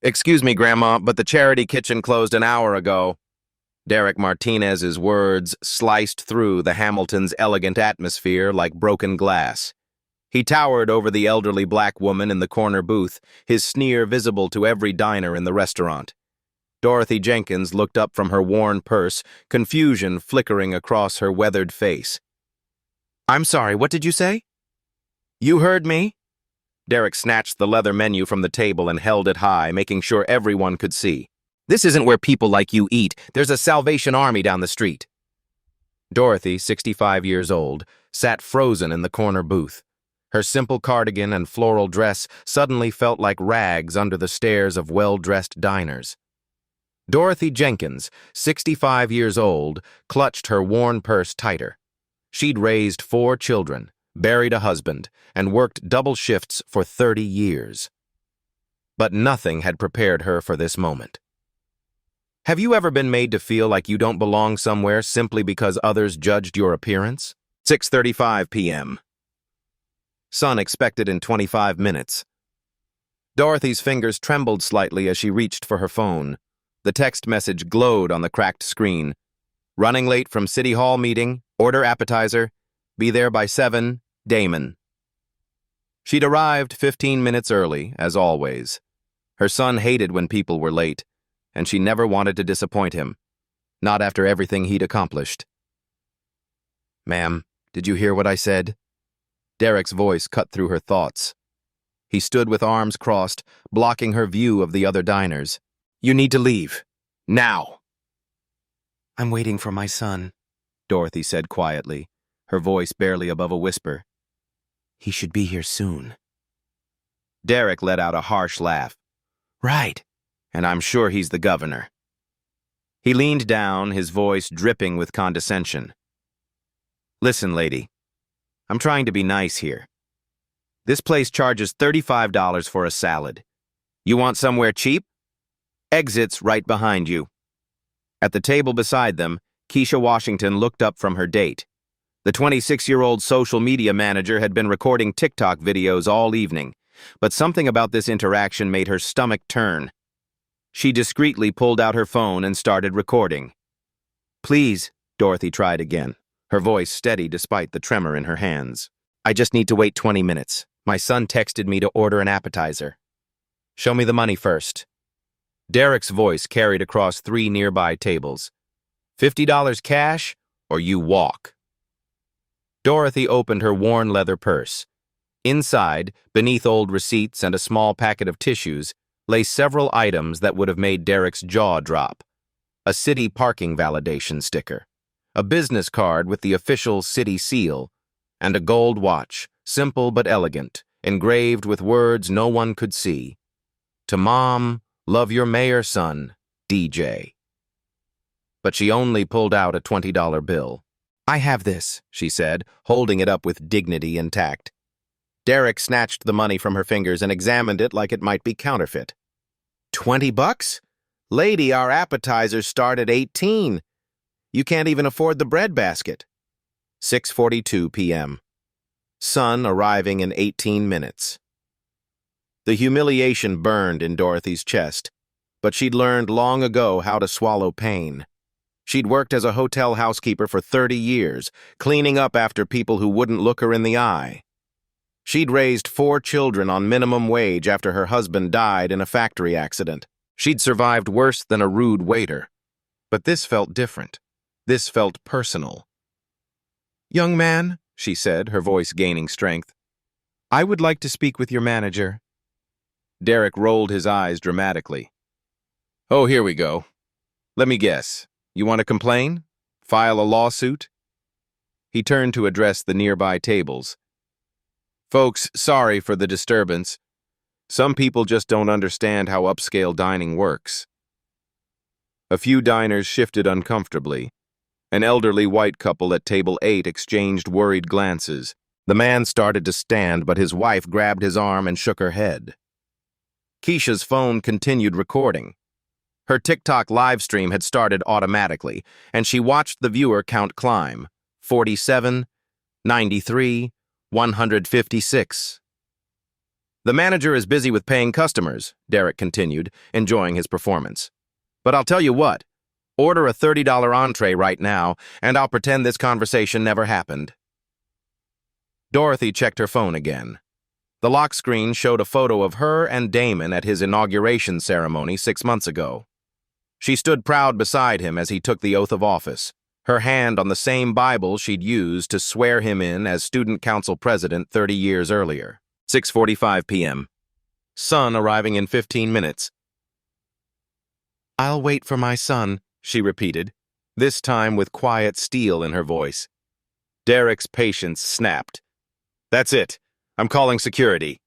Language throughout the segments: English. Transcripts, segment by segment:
Excuse me, Grandma, but the charity kitchen closed an hour ago. Derek Martinez's words sliced through the Hamilton's elegant atmosphere like broken glass. He towered over the elderly black woman in the corner booth, his sneer visible to every diner in the restaurant. Dorothy Jenkins looked up from her worn purse, confusion flickering across her weathered face. "I'm sorry, what did you say?" "You heard me." Derek snatched the leather menu from the table and held it high, making sure everyone could see. "This isn't where people like you eat. There's a Salvation Army down the street." Dorothy, 65 years old, sat frozen in the corner booth. Her simple cardigan and floral dress suddenly felt like rags under the stares of well-dressed diners. Dorothy Jenkins, 65 years old, clutched her worn purse tighter. She'd raised 4 children, buried a husband, and worked double shifts for 30 years. But nothing had prepared her for this moment. Have you ever been made to feel like you don't belong somewhere simply because others judged your appearance? 6:35 p.m. Son expected in 25 minutes. Dorothy's fingers trembled slightly as she reached for her phone. The text message glowed on the cracked screen. "Running late from City Hall meeting, order appetizer, be there by 7, Damon." She'd arrived 15 minutes early, as always. Her son hated when people were late, and she never wanted to disappoint him, not after everything he'd accomplished. "Ma'am, did you hear what I said?" Derek's voice cut through her thoughts. He stood with arms crossed, blocking her view of the other diners. "You need to leave. Now." "I'm waiting for my son," Dorothy said quietly, her voice barely above a whisper. "He should be here soon." Derek let out a harsh laugh. "Right, and I'm sure he's the governor." He leaned down, his voice dripping with condescension. "Listen, lady, I'm trying to be nice here. This place charges $35 for a salad. You want somewhere cheap? Exit's right behind you." At the table beside them, Keisha Washington looked up from her date. The 26-year-old social media manager had been recording TikTok videos all evening, but something about this interaction made her stomach turn. She discreetly pulled out her phone and started recording. "Please," Dorothy tried again, her voice steady despite the tremor in her hands. "I just need to wait 20 minutes. My son texted me to order an appetizer. Show me the money first." Derek's voice carried across 3 nearby tables. $50 cash, or you walk." Dorothy opened her worn leather purse. Inside, beneath old receipts and a small packet of tissues, lay several items that would have made Derek's jaw drop. A city parking validation sticker, a business card with the official city seal, and a gold watch, simple but elegant, engraved with words no one could see. "To Mom, love your mayor son, DJ." But she only pulled out a $20 bill. "I have this," she said, holding it up with dignity and tact. Derek snatched the money from her fingers and examined it like it might be counterfeit. $20? Lady, our appetizers start at 18. You can't even afford the bread basket." 6:42 p.m. Son arriving in 18 minutes. The humiliation burned in Dorothy's chest, but she'd learned long ago how to swallow pain. She'd worked as a hotel housekeeper for 30 years, cleaning up after people who wouldn't look her in the eye. She'd raised 4 children on minimum wage after her husband died in a factory accident. She'd survived worse than a rude waiter. But this felt different. This felt personal. "Young man," she said, her voice gaining strength, "I would like to speak with your manager." Derek rolled his eyes dramatically. "Oh, here we go. Let me guess. You want to complain? File a lawsuit?" He turned to address the nearby tables. "Folks, sorry for the disturbance. Some people just don't understand how upscale dining works." A few diners shifted uncomfortably. An elderly white couple at table 8 exchanged worried glances. The man started to stand, but his wife grabbed his arm and shook her head. Keisha's phone continued recording. Her TikTok live stream had started automatically, and she watched the viewer count climb. 47, 93, 156. The manager is busy with paying customers, Derek continued, enjoying his performance. But I'll tell you what, order a $30 entree right now, and I'll pretend this conversation never happened. Dorothy checked her phone again. The lock screen showed a photo of her and Damon at his inauguration ceremony 6 months ago. She stood proud beside him as he took the oath of office, her hand on the same Bible she'd used to swear him in as student council president 30 years earlier. 6:45 p.m. Son arriving in 15 minutes. "I'll wait for my son," she repeated, this time with quiet steel in her voice. Derek's patience snapped. "That's it. I'm calling security."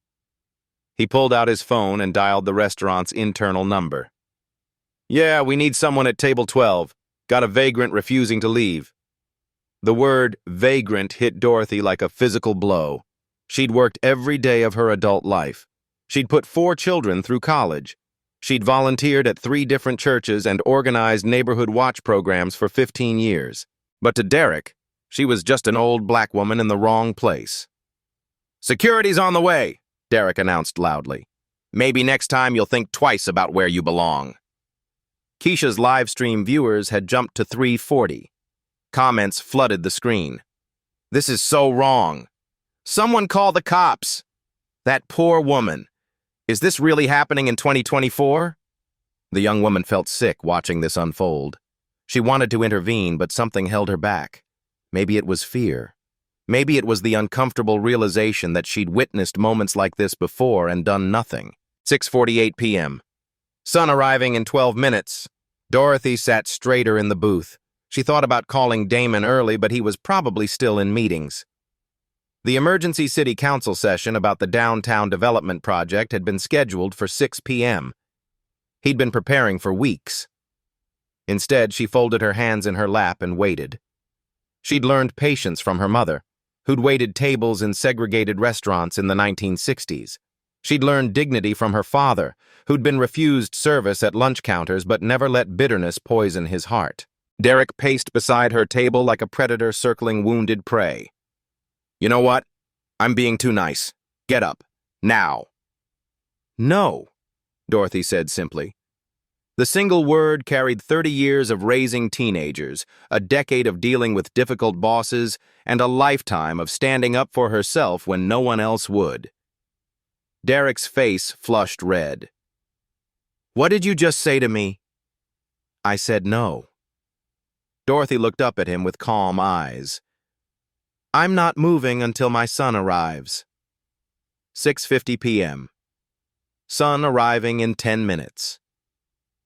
He pulled out his phone and dialed the restaurant's internal number. "Yeah, we need someone at table 12. Got a vagrant refusing to leave." The word vagrant hit Dorothy like a physical blow. She'd worked every day of her adult life. She'd put 4 children through college. She'd volunteered at 3 different churches and organized neighborhood watch programs for 15 years. But to Derek, she was just an old black woman in the wrong place. "Security's on the way," Derek announced loudly. "Maybe next time you'll think twice about where you belong." Keisha's live stream viewers had jumped to 340. Comments flooded the screen. "This is so wrong. Someone call the cops. That poor woman. Is this really happening in 2024? The young woman felt sick watching this unfold. She wanted to intervene, but something held her back. Maybe it was fear. Maybe it was the uncomfortable realization that she'd witnessed moments like this before and done nothing. 6:48 p.m. Son arriving in 12 minutes. Dorothy sat straighter in the booth. She thought about calling Damon early, but he was probably still in meetings. The emergency city council session about the downtown development project had been scheduled for 6 p.m. He'd been preparing for weeks. Instead, she folded her hands in her lap and waited. She'd learned patience from her mother, who'd waited tables in segregated restaurants in the 1960s. She'd learned dignity from her father, who'd been refused service at lunch counters but never let bitterness poison his heart. Derek paced beside her table like a predator circling wounded prey. "You know what? I'm being too nice. Get up. Now." "No," Dorothy said simply. The single word carried 30 years of raising teenagers, a decade of dealing with difficult bosses, and a lifetime of standing up for herself when no one else would. Derek's face flushed red. "What did you just say to me?" "I said no." Dorothy looked up at him with calm eyes. "I'm not moving until my son arrives." 6:50 p.m. Son arriving in 10 minutes.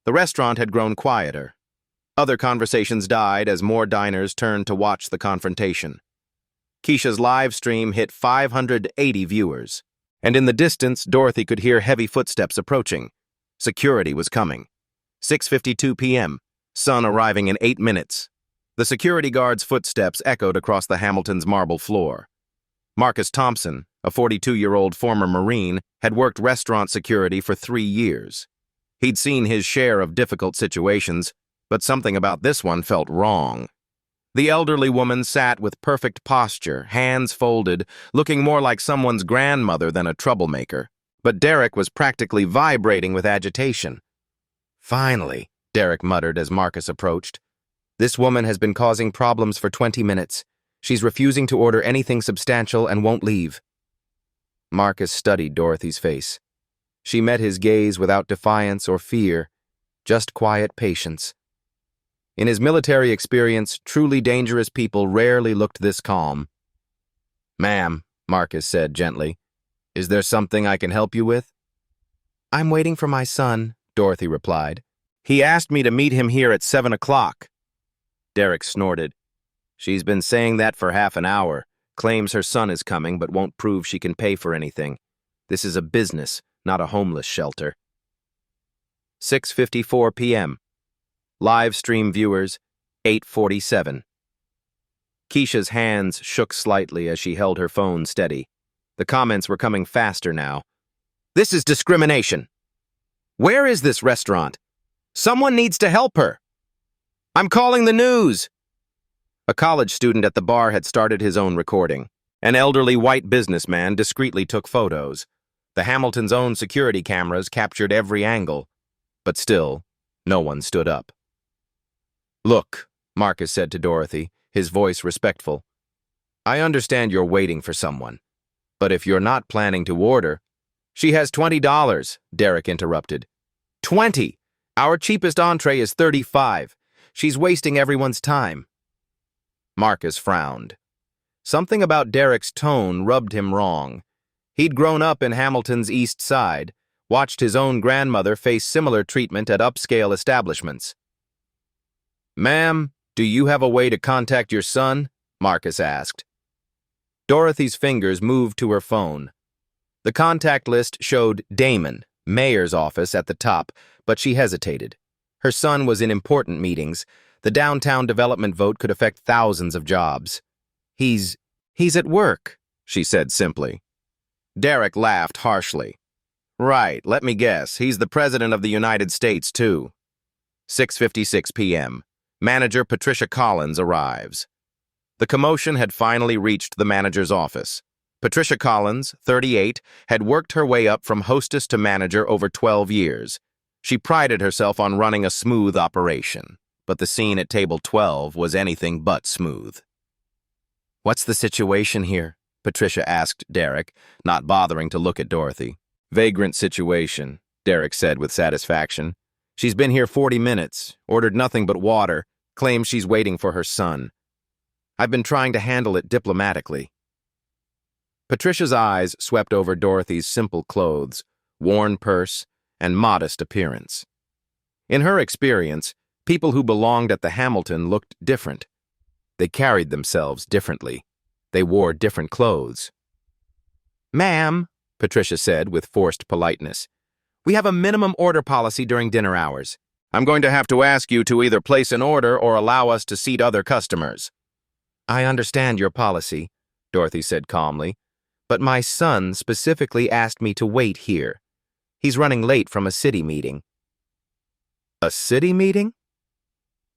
The restaurant had grown quieter. Other conversations died as more diners turned to watch the confrontation. Keisha's live stream hit 580 viewers, and in the distance, Dorothy could hear heavy footsteps approaching. Security was coming. 6:52 p.m. Son arriving in 8 minutes. The security guard's footsteps echoed across the Hamilton's marble floor. Marcus Thompson, a 42-year-old former Marine, had worked restaurant security for 3 years. He'd seen his share of difficult situations, but something about this one felt wrong. The elderly woman sat with perfect posture, hands folded, looking more like someone's grandmother than a troublemaker. But Derek was practically vibrating with agitation. "Finally," Derek muttered as Marcus approached. "This woman has been causing problems for 20 minutes. She's refusing to order anything substantial and won't leave." Marcus studied Dorothy's face. She met his gaze without defiance or fear, just quiet patience. In his military experience, truly dangerous people rarely looked this calm. "Ma'am," Marcus said gently, "is there something I can help you with?" "I'm waiting for my son," Dorothy replied. "He asked me to meet him here at 7 o'clock. Derek snorted. "She's been saying that for half an hour, claims her son is coming but won't prove she can pay for anything. This is a business, not a homeless shelter." 6:54 p.m. Live stream viewers, 8:47. Keisha's hands shook slightly as she held her phone steady. The comments were coming faster now. "This is discrimination. Where is this restaurant? Someone needs to help her. I'm calling the news." A college student at the bar had started his own recording. An elderly white businessman discreetly took photos. The Hamiltons' own security cameras captured every angle, but still, no one stood up. "Look," Marcus said to Dorothy, his voice respectful. "I understand you're waiting for someone, but if you're not planning to order—" "She has $20, Derek interrupted. 20! Our cheapest entree is 35. She's wasting everyone's time." Marcus frowned. Something about Derek's tone rubbed him wrong. He'd grown up in Hamilton's East Side, watched his own grandmother face similar treatment at upscale establishments. "Ma'am, do you have a way to contact your son?" Marcus asked. Dorothy's fingers moved to her phone. The contact list showed Damon, mayor's office, at the top, but she hesitated. Her son was in important meetings. The downtown development vote could affect thousands of jobs. He's at work," she said simply. Derek laughed harshly. "Right, let me guess. He's the President of the United States, too." 6:56 p.m. Manager Patricia Collins arrives. The commotion had finally reached the manager's office. Patricia Collins, 38, had worked her way up from hostess to manager over 12 years. She prided herself on running a smooth operation, but the scene at table 12 was anything but smooth. "What's the situation here?" Patricia asked Derek, not bothering to look at Dorothy. "Vagrant situation," Derek said with satisfaction. "She's been here 40 minutes, ordered nothing but water, claims she's waiting for her son. I've been trying to handle it diplomatically." Patricia's eyes swept over Dorothy's simple clothes, worn purse, and modest appearance. In her experience, people who belonged at the Hamilton looked different. They carried themselves differently. They wore different clothes. "Ma'am," Patricia said with forced politeness, "we have a minimum order policy during dinner hours. I'm going to have to ask you to either place an order or allow us to seat other customers." "I understand your policy," Dorothy said calmly, "but my son specifically asked me to wait here. He's running late from a city meeting." "A city meeting?"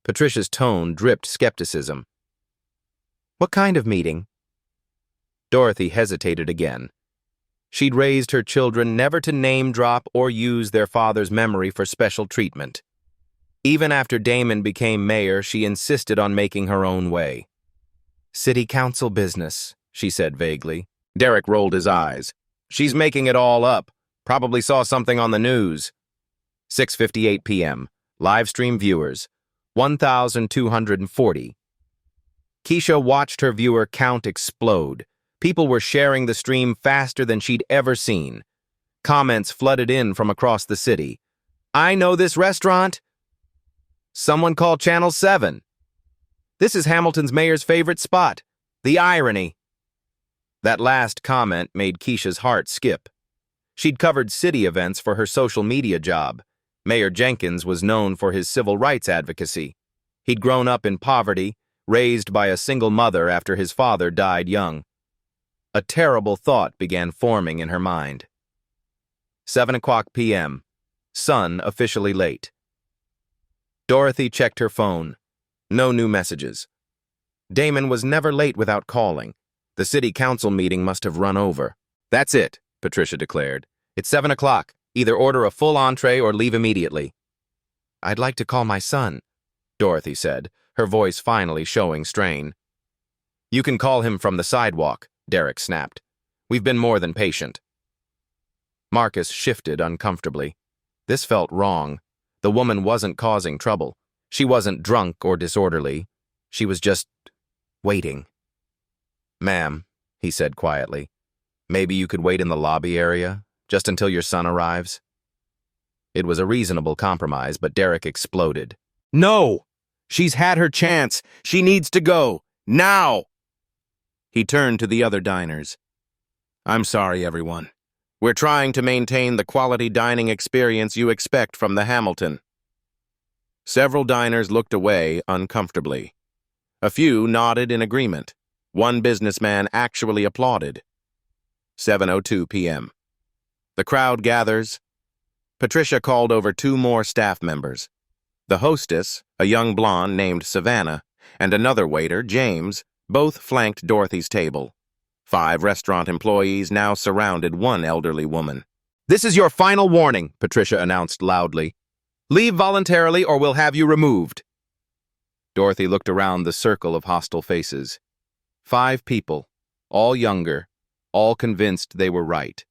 Patricia's tone dripped skepticism. "What kind of meeting?" Dorothy hesitated again. She'd raised her children never to name-drop or use their father's memory for special treatment. Even after Damon became mayor, she insisted on making her own way. "City council business," she said vaguely. Derek rolled his eyes. "She's making it all up. Probably saw something on the news." 6:58 p.m. Livestream viewers, 1,240. Keisha watched her viewer count explode. People were sharing the stream faster than she'd ever seen. Comments flooded in from across the city. "I know this restaurant." "Someone call Channel 7. "This is Hamilton's mayor's favorite spot." "The irony." That last comment made Keisha's heart skip. She'd covered city events for her social media job. Mayor Jenkins was known for his civil rights advocacy. He'd grown up in poverty, raised by a single mother after his father died young. A terrible thought began forming in her mind. 7:00 p.m. Sun officially late. Dorothy checked her phone. No new messages. Damon was never late without calling. The city council meeting must have run over. "That's it," Patricia declared. "It's 7:00. Either order a full entree or leave immediately." "I'd like to call my son," Dorothy said, her voice finally showing strain. "You can call him from the sidewalk," Derek snapped. "We've been more than patient." Marcus shifted uncomfortably. This felt wrong. The woman wasn't causing trouble. She wasn't drunk or disorderly. She was just waiting. "Ma'am," he said quietly, "maybe you could wait in the lobby area, just until your son arrives?" It was a reasonable compromise, but Derek exploded. "No! She's had her chance. She needs to go. Now!" He turned to the other diners. "I'm sorry, everyone. We're trying to maintain the quality dining experience you expect from the Hamilton." Several diners looked away uncomfortably. A few nodded in agreement. One businessman actually applauded. 7:02 p.m. The crowd gathers. Patricia called over 2 more staff members. The hostess, a young blonde named Savannah, and another waiter, James, both flanked Dorothy's table. 5 restaurant employees now surrounded one elderly woman. "This is your final warning," Patricia announced loudly. "Leave voluntarily or we'll have you removed." Dorothy looked around the circle of hostile faces. 5 people, all younger, all convinced they were right.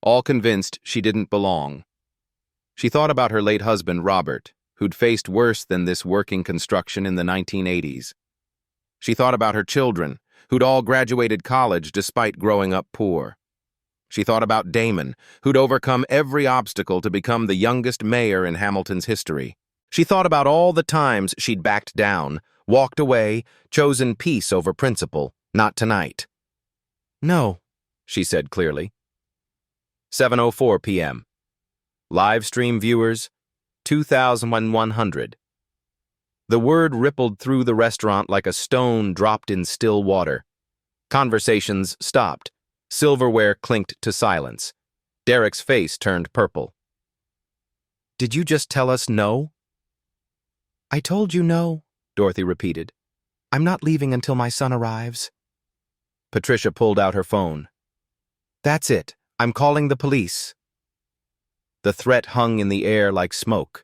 All convinced she didn't belong. She thought about her late husband, Robert, who'd faced worse than this working construction in the 1980s. She thought about her children, who'd all graduated college despite growing up poor. She thought about Damon, who'd overcome every obstacle to become the youngest mayor in Hamilton's history. She thought about all the times she'd backed down, walked away, chosen peace over principle. Not tonight. "No," she said clearly. 7:04 p.m. Live stream viewers, 2,100. The word rippled through the restaurant like a stone dropped in still water. Conversations stopped. Silverware clinked to silence. Derek's face turned purple. "Did you just tell us no?" "I told you no," Dorothy repeated. "I'm not leaving until my son arrives." Patricia pulled out her phone. "That's it. I'm calling the police." The threat hung in the air like smoke.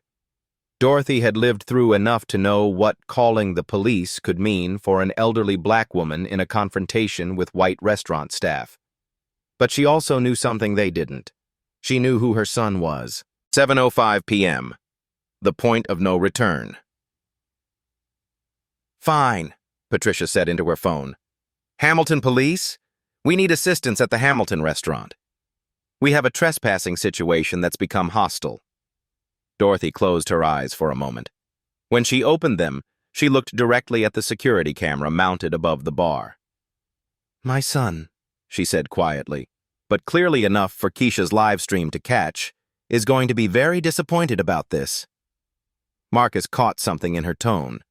Dorothy had lived through enough to know what calling the police could mean for an elderly black woman in a confrontation with white restaurant staff. But she also knew something they didn't. She knew who her son was. 7:05 p.m. The point of no return. "Fine," Patricia said into her phone. "Hamilton police? We need assistance at the Hamilton restaurant. We have a trespassing situation that's become hostile." Dorothy closed her eyes for a moment. When she opened them, she looked directly at the security camera mounted above the bar. "My son," she said quietly, but clearly enough for Keisha's live stream to catch, "is going to be very disappointed about this." Marcus caught something in her tone.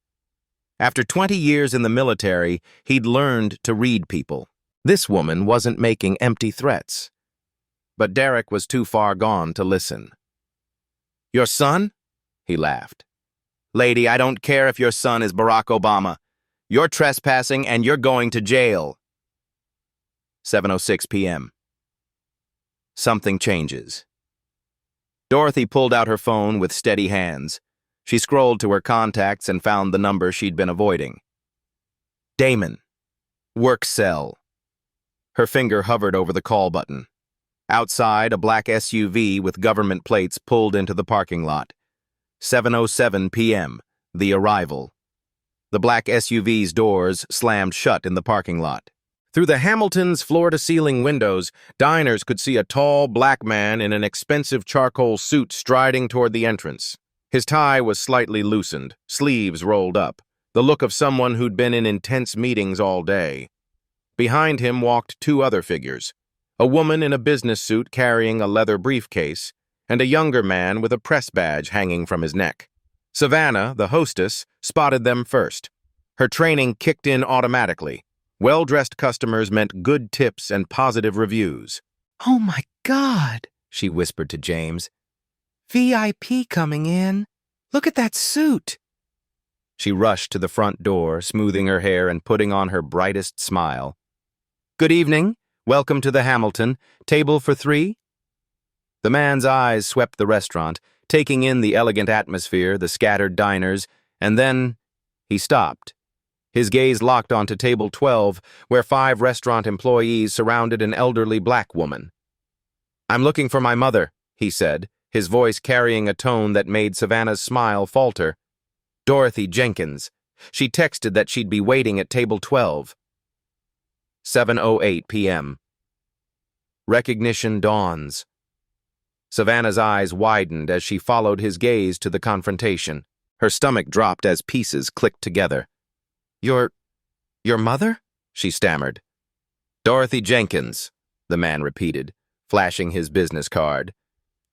After 20 years in the military, he'd learned to read people. This woman wasn't making empty threats. But Derek was too far gone to listen. "Your son?" he laughed. "Lady, I don't care if your son is Barack Obama. You're trespassing and you're going to jail." 7:06 p.m. Something changes. Dorothy pulled out her phone with steady hands. She scrolled to her contacts and found the number she'd been avoiding. Damon. Work cell. Her finger hovered over the call button. Outside, a black SUV with government plates pulled into the parking lot. 7:07 p.m. The arrival. The black SUV's doors slammed shut in the parking lot. Through the Hamilton's floor-to-ceiling windows, diners could see a tall black man in an expensive charcoal suit striding toward the entrance. His tie was slightly loosened, sleeves rolled up, the look of someone who'd been in intense meetings all day. Behind him walked 2 other figures, a woman in a business suit carrying a leather briefcase, and a younger man with a press badge hanging from his neck. Savannah, the hostess, spotted them first. Her training kicked in automatically. Well-dressed customers meant good tips and positive reviews. "Oh my God," she whispered to James. "VIP coming in. Look at that suit." She rushed to the front door, smoothing her hair and putting on her brightest smile. "Good evening. Welcome to the Hamilton. Table for 3? The man's eyes swept the restaurant, taking in the elegant atmosphere, the scattered diners, and then he stopped. His gaze locked onto table 12, where 5 restaurant employees surrounded an elderly black woman. "I'm looking for my mother," he said, his voice carrying a tone that made Savannah's smile falter. "Dorothy Jenkins. She texted that she'd be waiting at table 12. 7:08 p.m. Recognition dawns. Savannah's eyes widened as she followed his gaze to the confrontation. Her stomach dropped as pieces clicked together. Your mother?" she stammered. "Dorothy Jenkins," the man repeated, flashing his business card.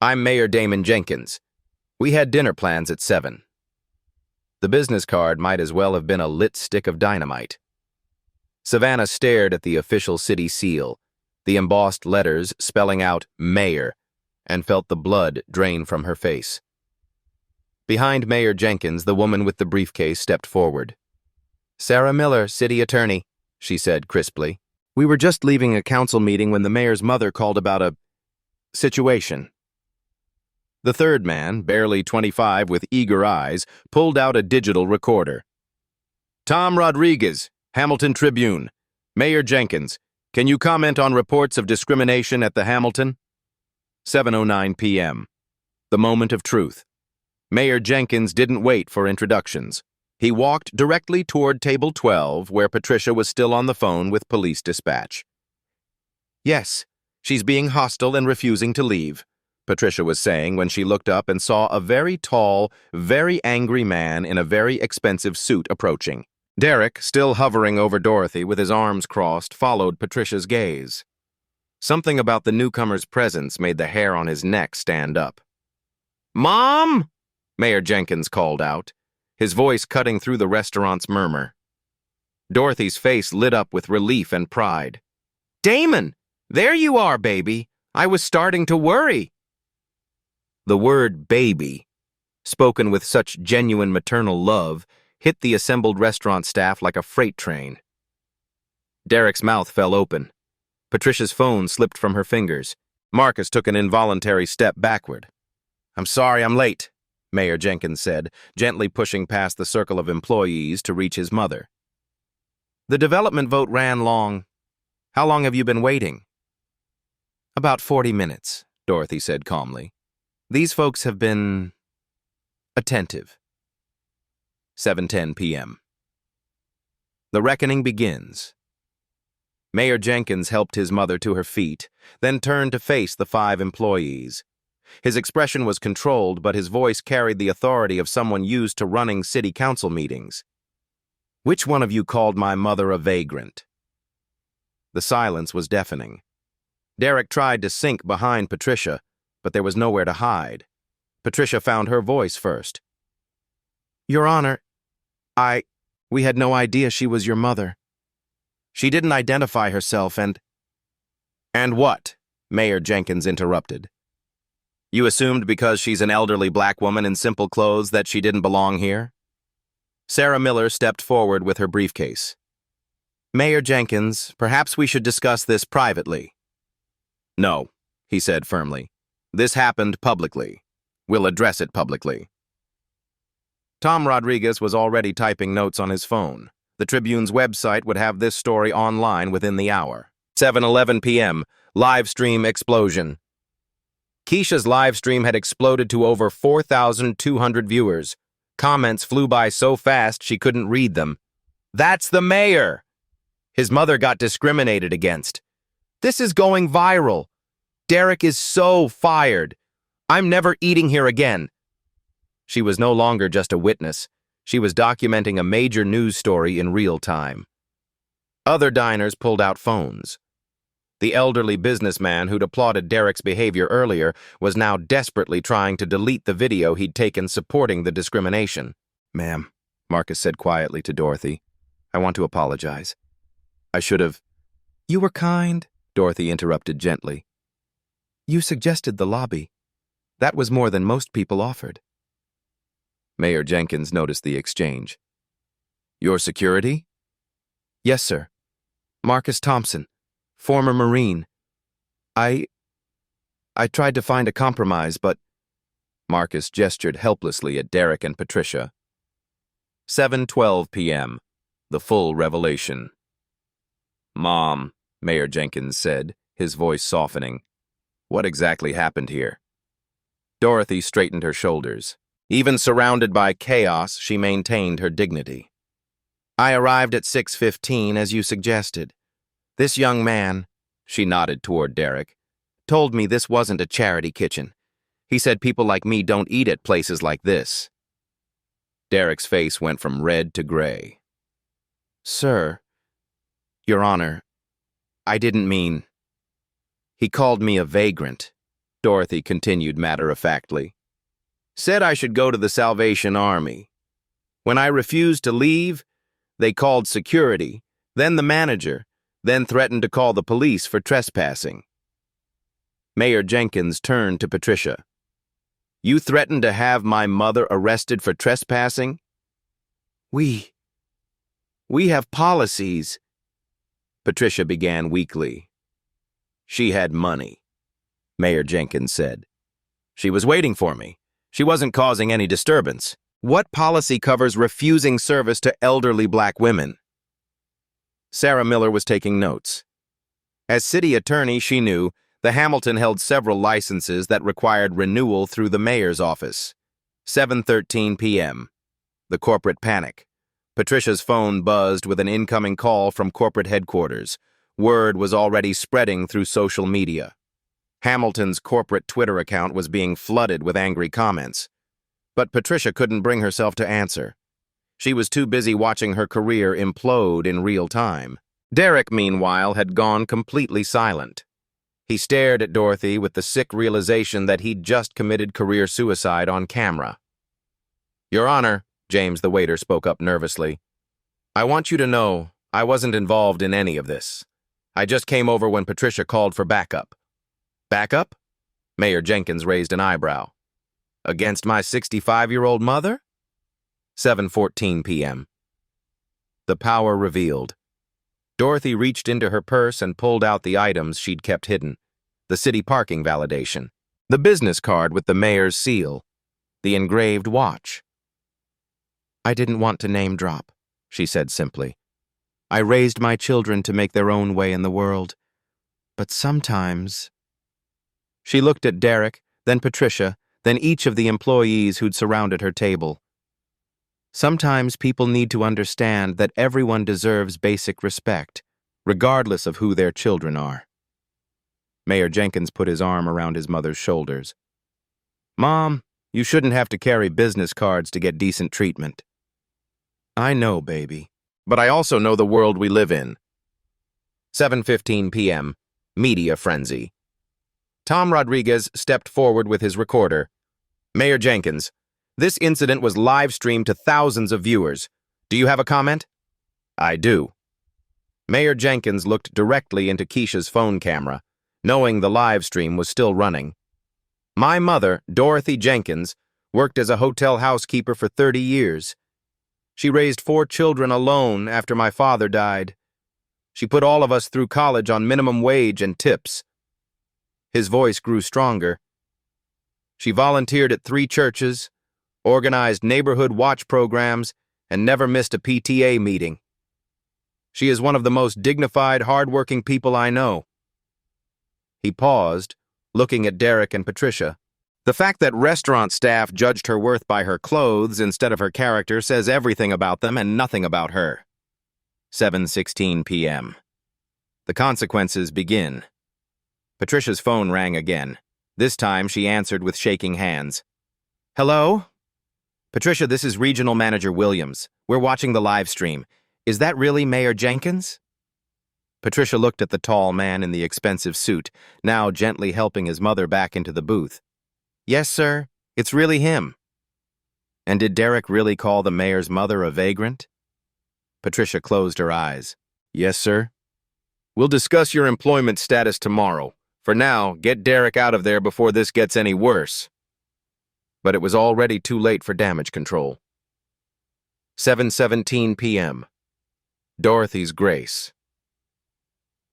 "I'm Mayor Damon Jenkins. We had dinner plans at 7. The business card might as well have been a lit stick of dynamite. Savannah stared at the official city seal, the embossed letters spelling out Mayor, and felt the blood drain from her face. Behind Mayor Jenkins, the woman with the briefcase stepped forward. "Sarah Miller, city attorney," she said crisply. "We were just leaving a council meeting when the mayor's mother called about a..." situation. The third man, barely 25 with eager eyes, pulled out a digital recorder. Tom Rodriguez, Hamilton Tribune. Mayor Jenkins, can you comment on reports of discrimination at the Hamilton? 7:09 p.m. The moment of truth. Mayor Jenkins didn't wait for introductions. He walked directly toward table 12, where Patricia was still on the phone with police dispatch. Yes, she's being hostile and refusing to leave, Patricia was saying when she looked up and saw a very tall, very angry man in a very expensive suit approaching. Derek, still hovering over Dorothy with his arms crossed, followed Patricia's gaze. Something about the newcomer's presence made the hair on his neck stand up. "Mom!" Mayor Jenkins called out, his voice cutting through the restaurant's murmur. Dorothy's face lit up with relief and pride. "Damon! There you are, baby! I was starting to worry." The word baby, spoken with such genuine maternal love, hit the assembled restaurant staff like a freight train. Derek's mouth fell open. Patricia's phone slipped from her fingers. Marcus took an involuntary step backward. "I'm sorry I'm late," Mayor Jenkins said, gently pushing past the circle of employees to reach his mother. "The development vote ran long. How long have you been waiting?" "About 40 minutes, Dorothy said calmly. "These folks have been attentive." 7:10 p.m. The reckoning begins. Mayor Jenkins helped his mother to her feet, then turned to face the 5 employees. His expression was controlled, but his voice carried the authority of someone used to running city council meetings. "Which one of you called my mother a vagrant?" The silence was deafening. Derek tried to sink behind Patricia, but there was nowhere to hide. Patricia found her voice first. "Your Honor, we had no idea she was your mother. She didn't identify herself and—" "And what?" Mayor Jenkins interrupted. "You assumed because she's an elderly black woman in simple clothes that she didn't belong here?" Sarah Miller stepped forward with her briefcase. "Mayor Jenkins, perhaps we should discuss this privately." "No," he said firmly. "This happened publicly. We'll address it publicly." Tom Rodriguez was already typing notes on his phone. The Tribune's website would have this story online within the hour. 7:11 p.m. Live stream explosion. Keisha's live stream had exploded to over 4,200 viewers. Comments flew by so fast she couldn't read them. "That's the mayor!" His mother got discriminated against. "This is going viral. Derek is so fired. I'm never eating here again." She was no longer just a witness. She was documenting a major news story in real time. Other diners pulled out phones. The elderly businessman who'd applauded Derek's behavior earlier was now desperately trying to delete the video he'd taken supporting the discrimination. "Ma'am," Marcus said quietly to Dorothy, "I want to apologize. I should have—" "You were kind," Dorothy interrupted gently. "You suggested the lobby. That was more than most people offered." Mayor Jenkins noticed the exchange. "Your security?" "Yes, sir. Marcus Thompson, former Marine. I tried to find a compromise, but—" Marcus gestured helplessly at Derek and Patricia. 7:12 p.m. The full revelation. "Mom," Mayor Jenkins said, his voice softening. "What exactly happened here?" Dorothy straightened her shoulders. Even surrounded by chaos, she maintained her dignity. "I arrived at 6:15, as you suggested. This young man," she nodded toward Derek, "told me this wasn't a charity kitchen. He said people like me don't eat at places like this." Derek's face went from red to gray. "Sir, Your Honor, I didn't mean—" "He called me a vagrant," Dorothy continued matter-of-factly. "Said I should go to the Salvation Army. When I refused to leave, they called security, then the manager, then threatened to call the police for trespassing." Mayor Jenkins turned to Patricia. "You threatened to have my mother arrested for trespassing?" We have policies," Patricia began weakly. "She had money." Mayor Jenkins said. She was waiting for me. She wasn't causing any disturbance. What policy covers refusing service to elderly black women? Sarah Miller was taking notes. As city attorney, she knew the Hamilton held several licenses that required renewal through the mayor's office. 7:13 p.m. The corporate panic. Patricia's phone buzzed with an incoming call from corporate headquarters. Word was already spreading through social media. Hamilton's corporate Twitter account was being flooded with angry comments. But Patricia couldn't bring herself to answer. She was too busy watching her career implode in real time. Derek, meanwhile, had gone completely silent. He stared at Dorothy with the sick realization that he'd just committed career suicide on camera. "Your Honor," James the waiter spoke up nervously, "I want you to know I wasn't involved in any of this. I just came over when Patricia called for backup." "Backup?" Mayor Jenkins raised an eyebrow. "Against my 65-year-old mother?" 7:14 p.m. The power revealed. Dorothy reached into her purse and pulled out the items she'd kept hidden. The city parking validation, the business card with the mayor's seal, the engraved watch. "I didn't want to name drop," she said simply. "I raised my children to make their own way in the world. But sometimes—" She looked at Derek, then Patricia, then each of the employees who'd surrounded her table. "Sometimes people need to understand that everyone deserves basic respect, regardless of who their children are." Mayor Jenkins put his arm around his mother's shoulders. "Mom, you shouldn't have to carry business cards to get decent treatment." "I know, baby. But I also know the world we live in." 7:15 p.m. Media frenzy. Tom Rodriguez stepped forward with his recorder. "Mayor Jenkins, this incident was live-streamed to thousands of viewers. Do you have a comment?" "I do." Mayor Jenkins looked directly into Keisha's phone camera, knowing the live stream was still running. "My mother, Dorothy Jenkins, worked as a hotel housekeeper for 30 years. She raised 4 children alone after my father died. She put all of us through college on minimum wage and tips." His voice grew stronger. "She volunteered at 3 churches, organized neighborhood watch programs, and never missed a PTA meeting. She is one of the most dignified, hard-working people I know." He paused, looking at Derek and Patricia. The fact that restaurant staff judged her worth by her clothes instead of her character says everything about them and nothing about her. 7:16 p.m. The consequences begin. Patricia's phone rang again. This time she answered with shaking hands. "Hello? Patricia, this is Regional Manager Williams. We're watching the live stream. Is that really Mayor Jenkins?" Patricia looked at the tall man in the expensive suit, now gently helping his mother back into the booth. "Yes, sir. It's really him." "And did Derek really call the mayor's mother a vagrant?" Patricia closed her eyes. "Yes, sir. We'll discuss your employment status tomorrow. For now, get Derek out of there before this gets any worse." But it was already too late for damage control. 7:17 p.m. Dorothy's grace.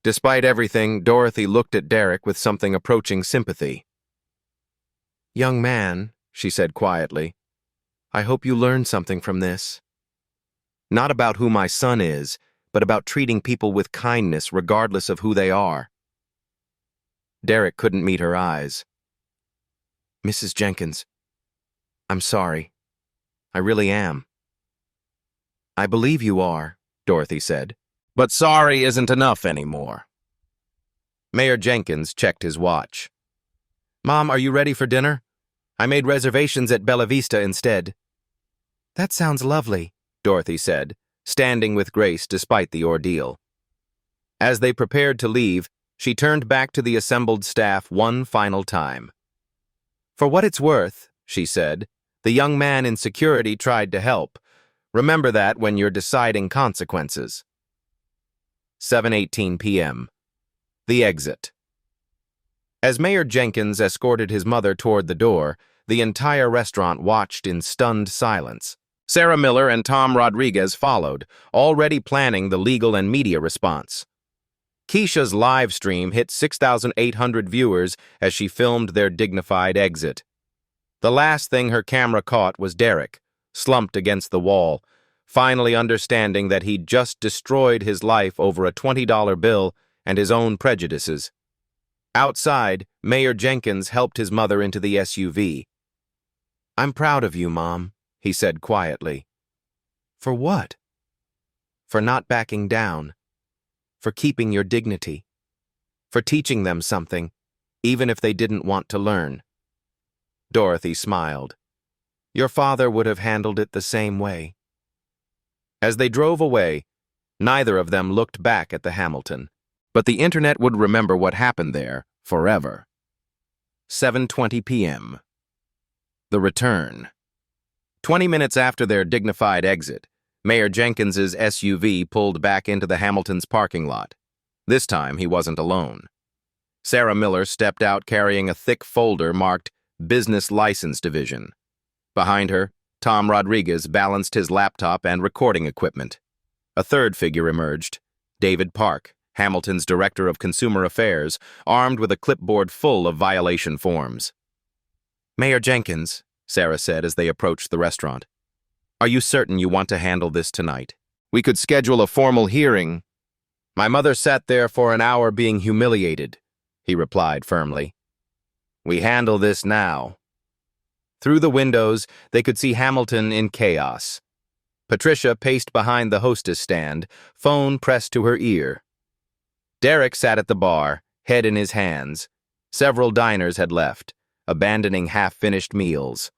Despite everything, Dorothy looked at Derek with something approaching sympathy. "Young man," she said quietly, "I hope you learned something from this. Not about who my son is, but about treating people with kindness regardless of who they are." Derek couldn't meet her eyes. "Mrs. Jenkins, I'm sorry. I really am." "I believe you are," Dorothy said. "But sorry isn't enough anymore." Mayor Jenkins checked his watch. "Mom, are you ready for dinner? I made reservations at Bella Vista instead." "That sounds lovely," Dorothy said, standing with grace despite the ordeal. As they prepared to leave, she turned back to the assembled staff one final time. "For what it's worth," she said, "the young man in security tried to help. Remember that when you're deciding consequences." 7:18 p.m. The exit. As Mayor Jenkins escorted his mother toward the door, the entire restaurant watched in stunned silence. Sarah Miller and Tom Rodriguez followed, already planning the legal and media response. Keisha's live stream hit 6,800 viewers as she filmed their dignified exit. The last thing her camera caught was Derek, slumped against the wall, finally understanding that he'd just destroyed his life over a $20 bill and his own prejudices. Outside, Mayor Jenkins helped his mother into the SUV. "I'm proud of you, Mom," he said quietly. "For what?" "For not backing down. For keeping your dignity. For teaching them something, even if they didn't want to learn." Dorothy smiled. "Your father would have handled it the same way." As they drove away, neither of them looked back at the Hamilton, but the internet would remember what happened there forever. 7:20 p.m. The return. 20 minutes after their dignified exit, Mayor Jenkins's SUV pulled back into the Hamilton's parking lot. This time, he wasn't alone. Sarah Miller stepped out carrying a thick folder marked Business License Division. Behind her, Tom Rodriguez balanced his laptop and recording equipment. A third figure emerged, David Park, Hamilton's Director of Consumer Affairs, armed with a clipboard full of violation forms. "Mayor Jenkins," Sarah said as they approached the restaurant, "are you certain you want to handle this tonight? We could schedule a formal hearing." "My mother sat there for an hour being humiliated," he replied firmly. "We handle this now." Through the windows, they could see Hamilton in chaos. Patricia paced behind the hostess stand, phone pressed to her ear. Derek sat at the bar, head in his hands. Several diners had left, abandoning half-finished meals.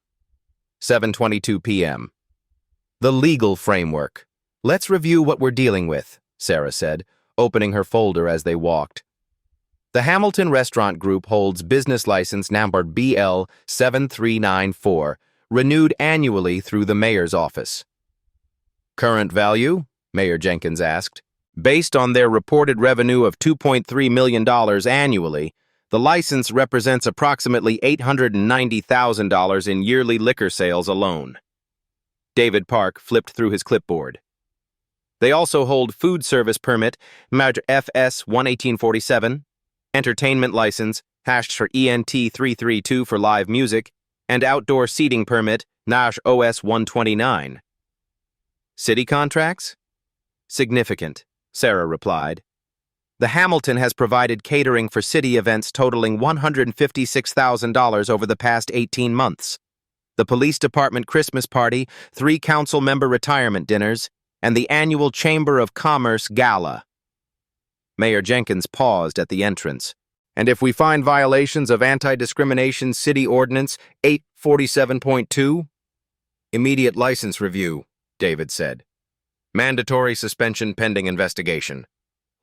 7:22 p.m. The legal framework. "Let's review what we're dealing with," Sarah said, opening her folder as they walked. The Hamilton Restaurant Group holds business license number BL 7394, renewed annually through the mayor's office. "Current value?" Mayor Jenkins asked. "Based on their reported revenue of $2.3 million annually, the license represents approximately $890,000 in yearly liquor sales alone." David Park flipped through his clipboard. "They also hold food service permit, FS 11847, entertainment license, for ENT 332 for live music, and outdoor seating permit, OS 129. "City contracts?" "Significant," Sarah replied. "The Hamilton has provided catering for city events totaling $156,000 over the past 18 months. The police department Christmas party, 3 council member retirement dinners, and the annual Chamber of Commerce gala." Mayor Jenkins paused at the entrance. "And if we find violations of Anti-Discrimination City Ordinance 847.2? "Immediate license review," David said. "Mandatory suspension pending investigation.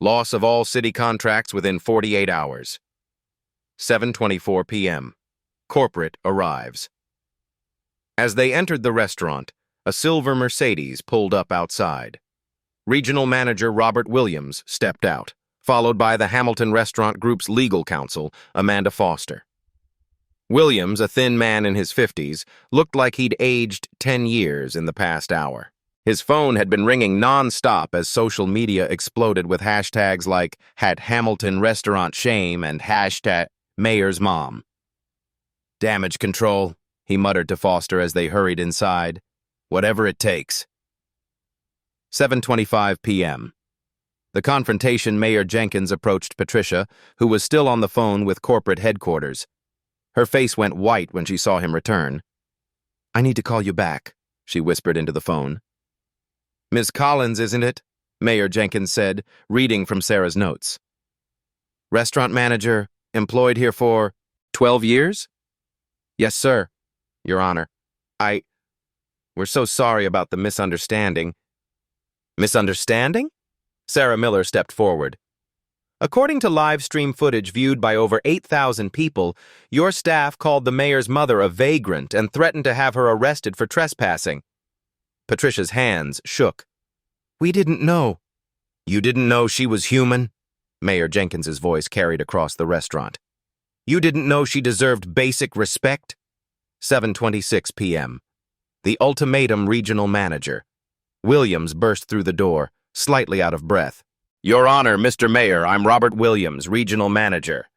Loss of all city contracts within 48 hours. 7:24 p.m. Corporate arrives. As they entered the restaurant, a silver Mercedes pulled up outside. Regional Manager Robert Williams stepped out, followed by the Hamilton Restaurant Group's legal counsel, Amanda Foster. Williams, a thin man in his 50s, looked like he'd aged 10 years in the past hour. His phone had been ringing non-stop as social media exploded with hashtags like #Hamilton Restaurant Shame and #Mayor's Mom. "Damage control," he muttered to Foster as they hurried inside. "Whatever it takes." 7:25 p.m. The confrontation, Mayor Jenkins approached Patricia, who was still on the phone with corporate headquarters. Her face went white when she saw him return. "I need to call you back," she whispered into the phone. "Ms. Collins, isn't it?" Mayor Jenkins said, reading from Sarah's notes. "Restaurant manager, employed here for 12 years? "Yes, sir, Your Honor. We're so sorry about the misunderstanding." "Misunderstanding?" Sarah Miller stepped forward. "According to live stream footage viewed by over 8,000 people, your staff called the mayor's mother a vagrant and threatened to have her arrested for trespassing." Patricia's hands shook. "We didn't know." "You didn't know she was human?" Mayor Jenkins's voice carried across the restaurant. "You didn't know she deserved basic respect?" 7:26 p.m. The ultimatum regional manager. Williams burst through the door, slightly out of breath. Your Honor, Mr. Mayor, I'm Robert Williams, Regional Manager.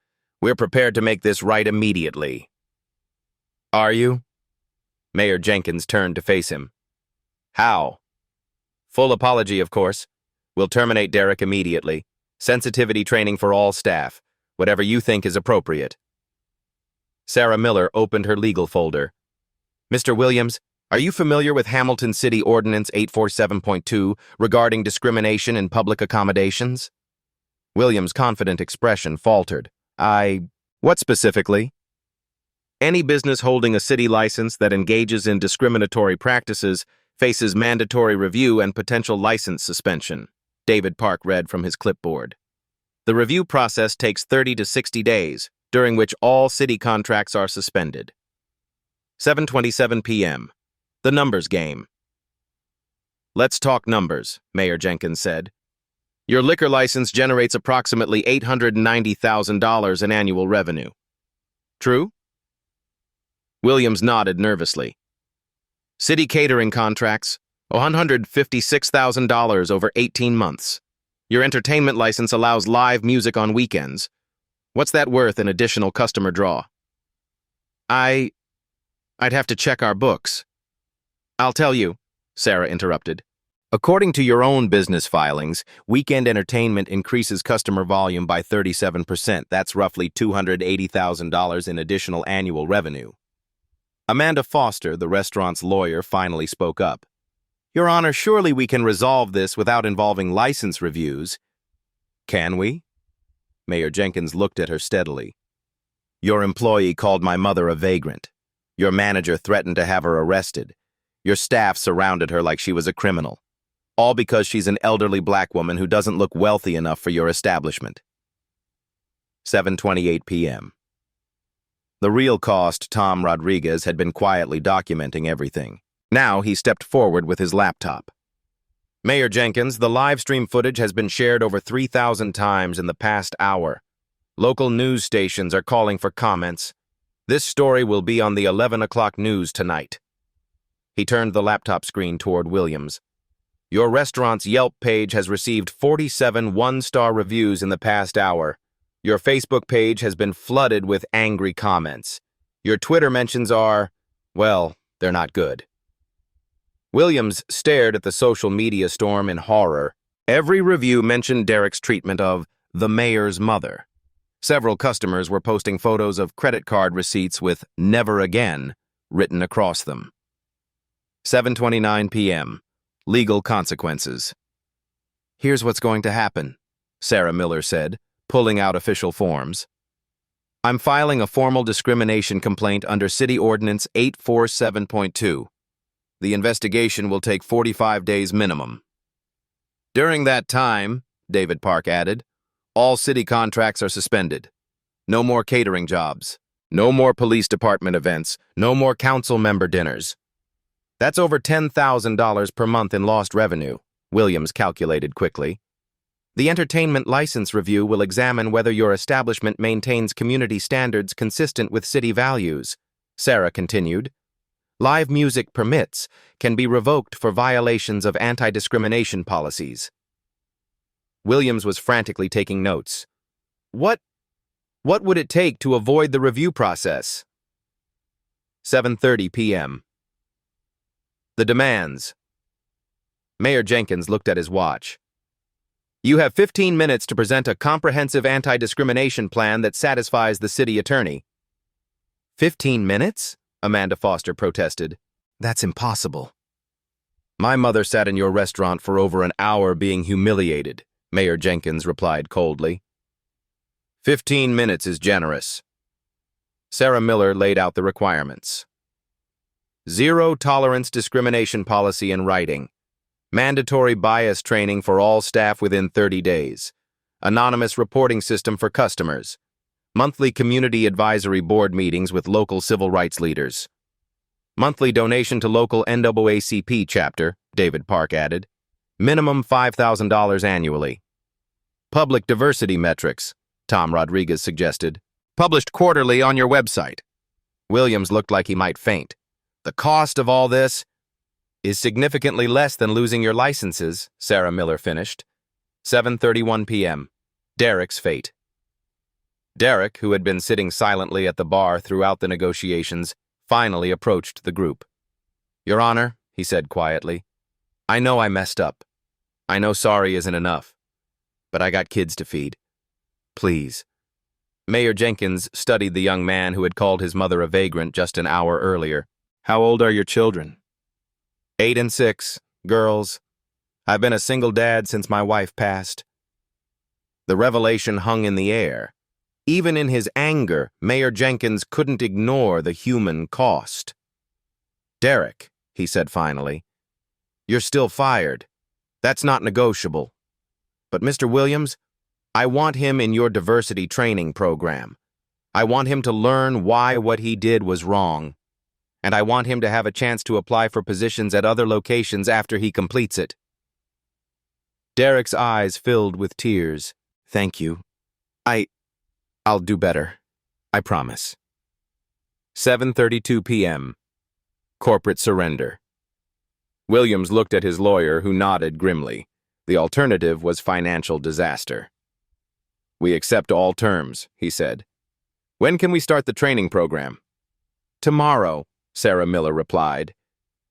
We're prepared to make this right immediately. Are you? Mayor Jenkins turned to face him. How? Full apology, of course. We'll terminate Derek immediately. Sensitivity training for all staff. Whatever you think is appropriate. Sarah Miller opened her legal folder. Mr. Williams, are you familiar with Hamilton City Ordinance 847.2 regarding discrimination in public accommodations? Williams' confident expression faltered. What specifically? Any business holding a city license that engages in discriminatory practices faces mandatory review and potential license suspension, David Park read from his clipboard. The review process takes 30 to 60 days, during which all city contracts are suspended. 7:27 p.m. The numbers game. Let's talk numbers, Mayor Jenkins said. Your liquor license generates approximately $890,000 in annual revenue. True? Williams nodded nervously. City catering contracts, $156,000 over 18 months. Your entertainment license allows live music on weekends. What's that worth in additional customer draw? I'd have to check our books. I'll tell you, Sarah interrupted. According to your own business filings, weekend entertainment increases customer volume by 37%. That's roughly $280,000 in additional annual revenue. Amanda Foster, the restaurant's lawyer, finally spoke up. Your Honor, surely we can resolve this without involving license reviews. Can we? Mayor Jenkins looked at her steadily. Your employee called my mother a vagrant. Your manager threatened to have her arrested. Your staff surrounded her like she was a criminal. All because she's an elderly black woman who doesn't look wealthy enough for your establishment. 7:28 p.m. The real cost, Tom Rodriguez, had been quietly documenting everything. Now he stepped forward with his laptop. Mayor Jenkins, the live stream footage has been shared over 3,000 times in the past hour. Local news stations are calling for comments. This story will be on the 11 o'clock news tonight. He turned the laptop screen toward Williams. Your restaurant's Yelp page has received 47 one-star reviews in the past hour. Your Facebook page has been flooded with angry comments. Your Twitter mentions are, well, they're not good. Williams stared at the social media storm in horror. Every review mentioned Derek's treatment of the mayor's mother. Several customers were posting photos of credit card receipts with "Never Again" written across them. 7:29 p.m. Legal consequences. Here's what's going to happen, Sarah Miller said, pulling out official forms. I'm filing a formal discrimination complaint under City Ordinance 847.2. The investigation will take 45 days minimum. During that time, David Park added, all city contracts are suspended. No more catering jobs. No more police department events. No more council member dinners. That's over $10,000 per month in lost revenue, Williams calculated quickly. The entertainment license review will examine whether your establishment maintains community standards consistent with city values, Sarah continued. Live music permits can be revoked for violations of anti-discrimination policies. Williams was frantically taking notes. What would it take to avoid the review process? 7:30 p.m. The demands. Mayor Jenkins looked at his watch. You have 15 minutes to present a comprehensive anti-discrimination plan that satisfies the city attorney. 15 minutes? Amanda Foster protested. That's impossible. My mother sat in your restaurant for over an hour being humiliated, Mayor Jenkins replied coldly. 15 minutes is generous. Sarah Miller laid out the requirements. Zero tolerance discrimination policy in writing. Mandatory bias training for all staff within 30 days. Anonymous reporting system for customers. Monthly community advisory board meetings with local civil rights leaders. Monthly donation to local NAACP chapter, David Park added. Minimum $5,000 annually. Public diversity metrics, Tom Rodriguez suggested. Published quarterly on your website. Williams looked like he might faint. The cost of all this is significantly less than losing your licenses, Sarah Miller finished. 7:31 p.m. Derek's fate. Derek, who had been sitting silently at the bar throughout the negotiations, finally approached the group. "Your Honor," he said quietly, "I know I messed up. I know sorry isn't enough. But I got kids to feed. Please." Mayor Jenkins studied the young man who had called his mother a vagrant just an hour earlier. "How old are your children?" 8 and 6, girls. I've been a single dad since my wife passed." The revelation hung in the air. Even in his anger, Mayor Jenkins couldn't ignore the human cost. "Derek," he said finally, "you're still fired. That's not negotiable. But Mr. Williams, I want him in your diversity training program. I want him to learn why what he did was wrong. And I want him to have a chance to apply for positions at other locations after he completes it." Derek's eyes filled with tears. "Thank you. I'll do better. I promise." 7:32 p.m. Corporate surrender. Williams looked at his lawyer, who nodded grimly. The alternative was financial disaster. "We accept all terms," he said. "When can we start the training program?" "Tomorrow," Sarah Miller replied.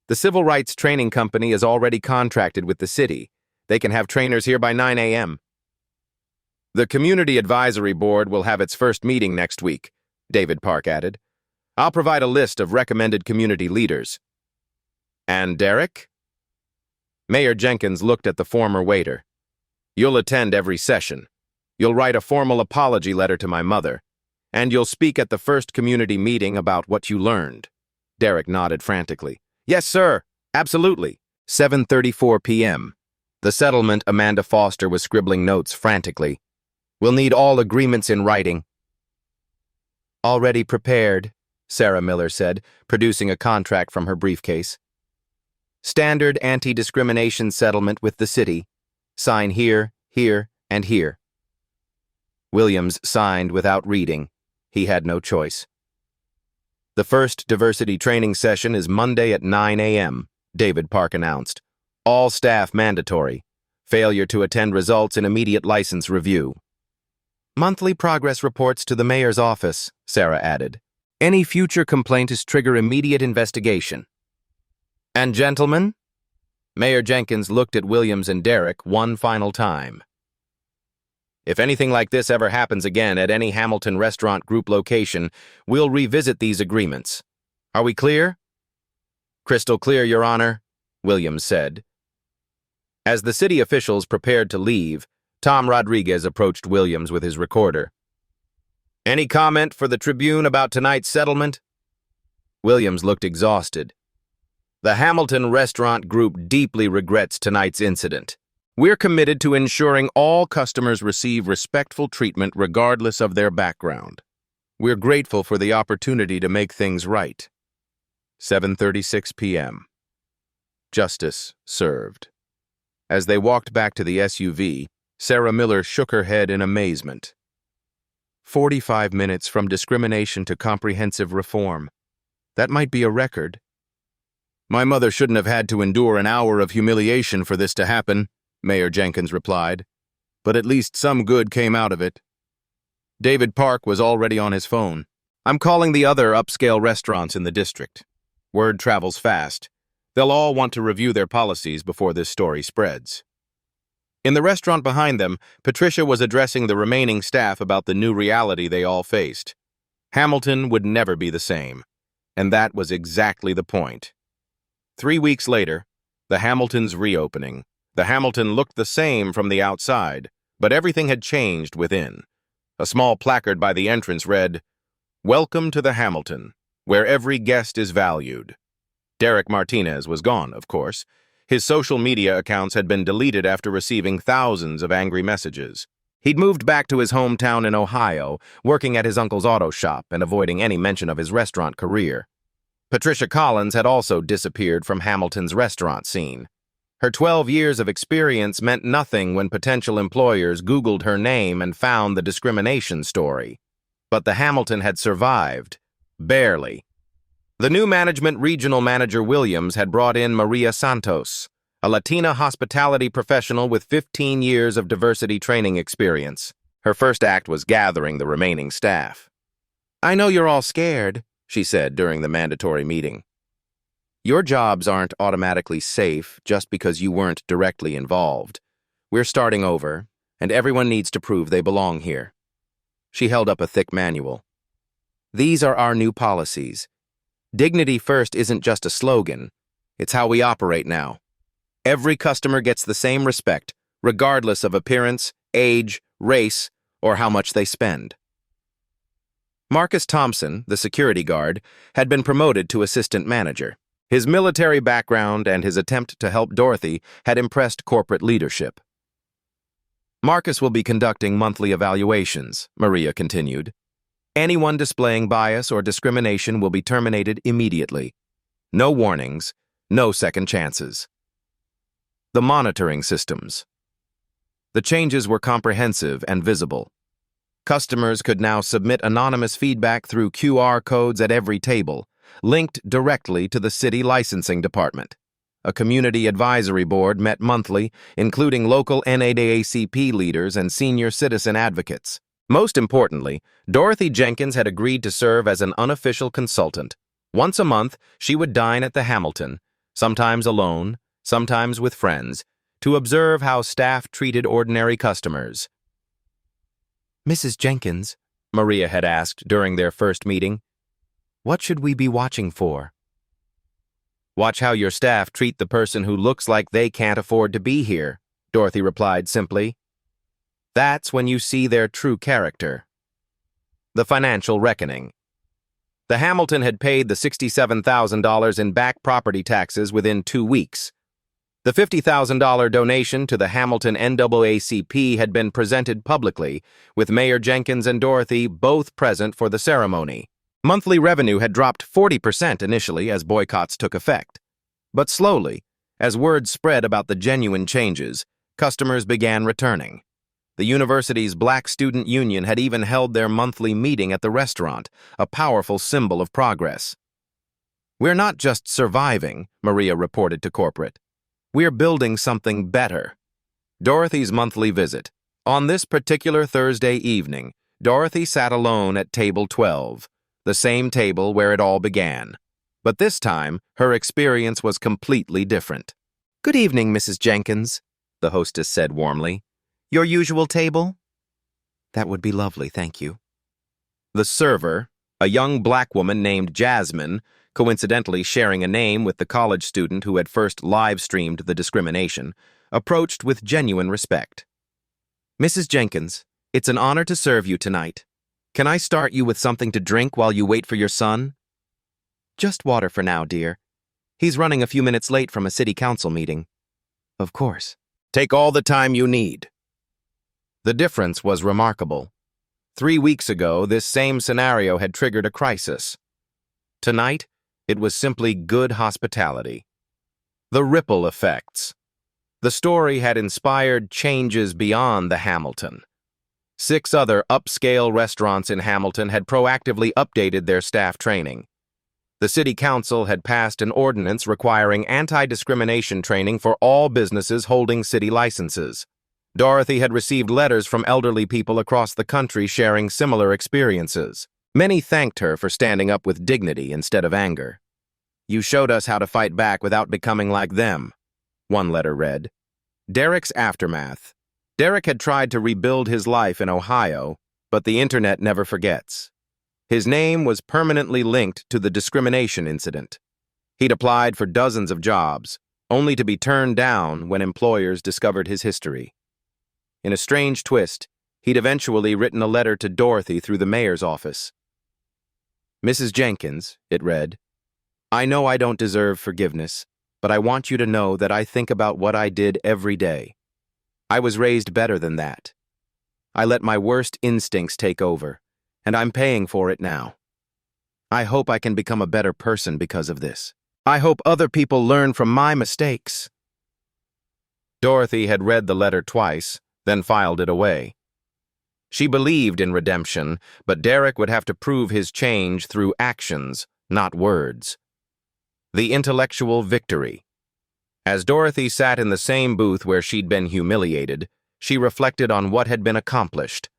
"The Civil Rights Training Company is already contracted with the city. They can have trainers here by 9 a.m. "The Community Advisory Board will have its first meeting next week," David Park added. "I'll provide a list of recommended community leaders." "And Derek?" Mayor Jenkins looked at the former waiter. "You'll attend every session. You'll write a formal apology letter to my mother. And you'll speak at the first community meeting about what you learned." Derek nodded frantically. "Yes, sir. Absolutely." 7:34 p.m. The settlement, Amanda Foster was scribbling notes frantically. "We'll need all agreements in writing." "Already prepared," Sarah Miller said, producing a contract from her briefcase. "Standard anti-discrimination settlement with the city. Sign here, here, and here." Williams signed without reading. He had no choice. "The first diversity training session is Monday at 9 a.m., David Park announced. "All staff mandatory. Failure to attend results in immediate license review." "Monthly progress reports to the mayor's office," Sarah added. "Any future complaints trigger immediate investigation." "And gentlemen?" Mayor Jenkins looked at Williams and Derek one final time. "If anything like this ever happens again at any Hamilton Restaurant Group location, we'll revisit these agreements. Are we clear?" "Crystal clear, Your Honor," Williams said. As the city officials prepared to leave, Tom Rodriguez approached Williams with his recorder. "Any comment for the Tribune about tonight's settlement?" Williams looked exhausted. "The Hamilton Restaurant Group deeply regrets tonight's incident. We're committed to ensuring all customers receive respectful treatment regardless of their background. We're grateful for the opportunity to make things right." 7:36 p.m. Justice served. As they walked back to the SUV, Sarah Miller shook her head in amazement. 45 minutes from discrimination to comprehensive reform. That might be a record. "My mother shouldn't have had to endure an hour of humiliation for this to happen," Mayor Jenkins replied. "But at least some good came out of it." David Park was already on his phone. "I'm calling the other upscale restaurants in the district. Word travels fast. They'll all want to review their policies before this story spreads." In the restaurant behind them, Patricia was addressing the remaining staff about the new reality they all faced. Hamilton would never be the same, and that was exactly the point. 3 weeks later, the Hamilton's reopening. The Hamilton looked the same from the outside, but everything had changed within. A small placard by the entrance read, "Welcome to the Hamilton, where every guest is valued." Derek Martinez was gone, of course. His social media accounts had been deleted after receiving thousands of angry messages. He'd moved back to his hometown in Ohio, working at his uncle's auto shop and avoiding any mention of his restaurant career. Patricia Collins had also disappeared from Hamilton's restaurant scene. Her 12 years of experience meant nothing when potential employers Googled her name and found the discrimination story. But the Hamilton had survived. Barely. The new management regional manager Williams had brought in Maria Santos, a Latina hospitality professional with 15 years of diversity training experience. Her first act was gathering the remaining staff. "I know you're all scared," she said during the mandatory meeting. "Your jobs aren't automatically safe just because you weren't directly involved. We're starting over, and everyone needs to prove they belong here." She held up a thick manual. "These are our new policies. Dignity first isn't just a slogan. It's how we operate now. Every customer gets the same respect, regardless of appearance, age, race, or how much they spend." Marcus Thompson, the security guard, had been promoted to assistant manager. His military background and his attempt to help Dorothy had impressed corporate leadership. "Marcus will be conducting monthly evaluations," Maria continued. "Anyone displaying bias or discrimination will be terminated immediately. No warnings, no second chances." The monitoring systems. The changes were comprehensive and visible. Customers could now submit anonymous feedback through QR codes at every table, linked directly to the city licensing department. A community advisory board met monthly, including local NAACP leaders and senior citizen advocates. Most importantly, Dorothy Jenkins had agreed to serve as an unofficial consultant. Once a month, she would dine at the Hamilton, sometimes alone, sometimes with friends, to observe how staff treated ordinary customers. "Mrs. Jenkins," Maria had asked during their first meeting, "what should we be watching for?" "Watch how your staff treat the person who looks like they can't afford to be here," Dorothy replied simply. "That's when you see their true character." The financial reckoning. The Hamilton had paid the $67,000 in back property taxes within 2 weeks. The $50,000 donation to the Hamilton NAACP had been presented publicly, with Mayor Jenkins and Dorothy both present for the ceremony. Monthly revenue had dropped 40% initially as boycotts took effect. But slowly, as word spread about the genuine changes, customers began returning. The university's Black Student Union had even held their monthly meeting at the restaurant, a powerful symbol of progress. "We're not just surviving," Maria reported to corporate. "We're building something better." Dorothy's monthly visit. On this particular Thursday evening, Dorothy sat alone at table 12, the same table where it all began. But this time, her experience was completely different. "Good evening, Mrs. Jenkins," the hostess said warmly. "Your usual table?" "That would be lovely, thank you." The server, a young black woman named Jasmine, coincidentally sharing a name with the college student who had first live-streamed the discrimination, approached with genuine respect. "Mrs. Jenkins, it's an honor to serve you tonight. Can I start you with something to drink while you wait for your son?" "Just water for now, dear. He's running a few minutes late from a city council meeting." "Of course." "Take all the time you need." The difference was remarkable. 3 weeks ago, this same scenario had triggered a crisis. Tonight, it was simply good hospitality. The ripple effects. The story had inspired changes beyond the Hamilton. 6 other upscale restaurants in Hamilton had proactively updated their staff training. The city council had passed an ordinance requiring anti-discrimination training for all businesses holding city licenses. Dorothy had received letters from elderly people across the country sharing similar experiences. Many thanked her for standing up with dignity instead of anger. "You showed us how to fight back without becoming like them," one letter read. Derek's aftermath. Derek had tried to rebuild his life in Ohio, but the internet never forgets. His name was permanently linked to the discrimination incident. He'd applied for dozens of jobs, only to be turned down when employers discovered his history. In a strange twist, he'd eventually written a letter to Dorothy through the mayor's office. "Mrs. Jenkins," it read, "I know I don't deserve forgiveness, but I want you to know that I think about what I did every day. I was raised better than that. I let my worst instincts take over, and I'm paying for it now. I hope I can become a better person because of this. I hope other people learn from my mistakes." Dorothy had read the letter twice, then filed it away. She believed in redemption, but Derek would have to prove his change through actions, not words. The intellectual victory. As Dorothy sat in the same booth where she'd been humiliated, she reflected on what had been accomplished.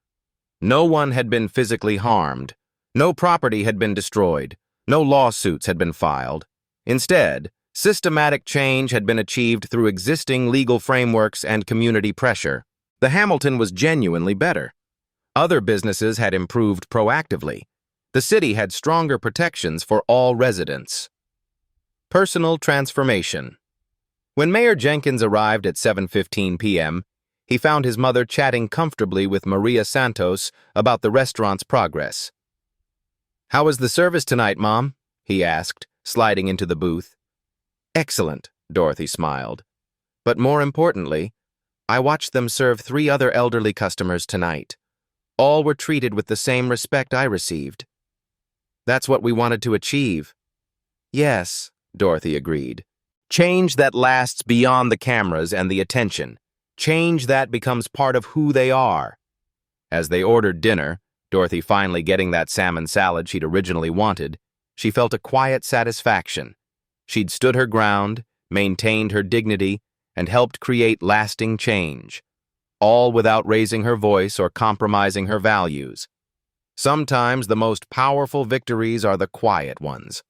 No one had been physically harmed. No property had been destroyed. No lawsuits had been filed. Instead, systematic change had been achieved through existing legal frameworks and community pressure. The Hamilton was genuinely better. Other businesses had improved proactively. The city had stronger protections for all residents. Personal transformation. When Mayor Jenkins arrived at 7:15 p.m., he found his mother chatting comfortably with Maria Santos about the restaurant's progress. "How was the service tonight, Mom?" he asked, sliding into the booth. "Excellent," Dorothy smiled. "But more importantly, I watched them serve 3 other elderly customers tonight. All were treated with the same respect I received. That's what we wanted to achieve." "Yes," Dorothy agreed. "Change that lasts beyond the cameras and the attention. Change that becomes part of who they are." As they ordered dinner, Dorothy finally getting that salmon salad she'd originally wanted, she felt a quiet satisfaction. She'd stood her ground, maintained her dignity, and helped create lasting change, all without raising her voice or compromising her values. Sometimes the most powerful victories are the quiet ones.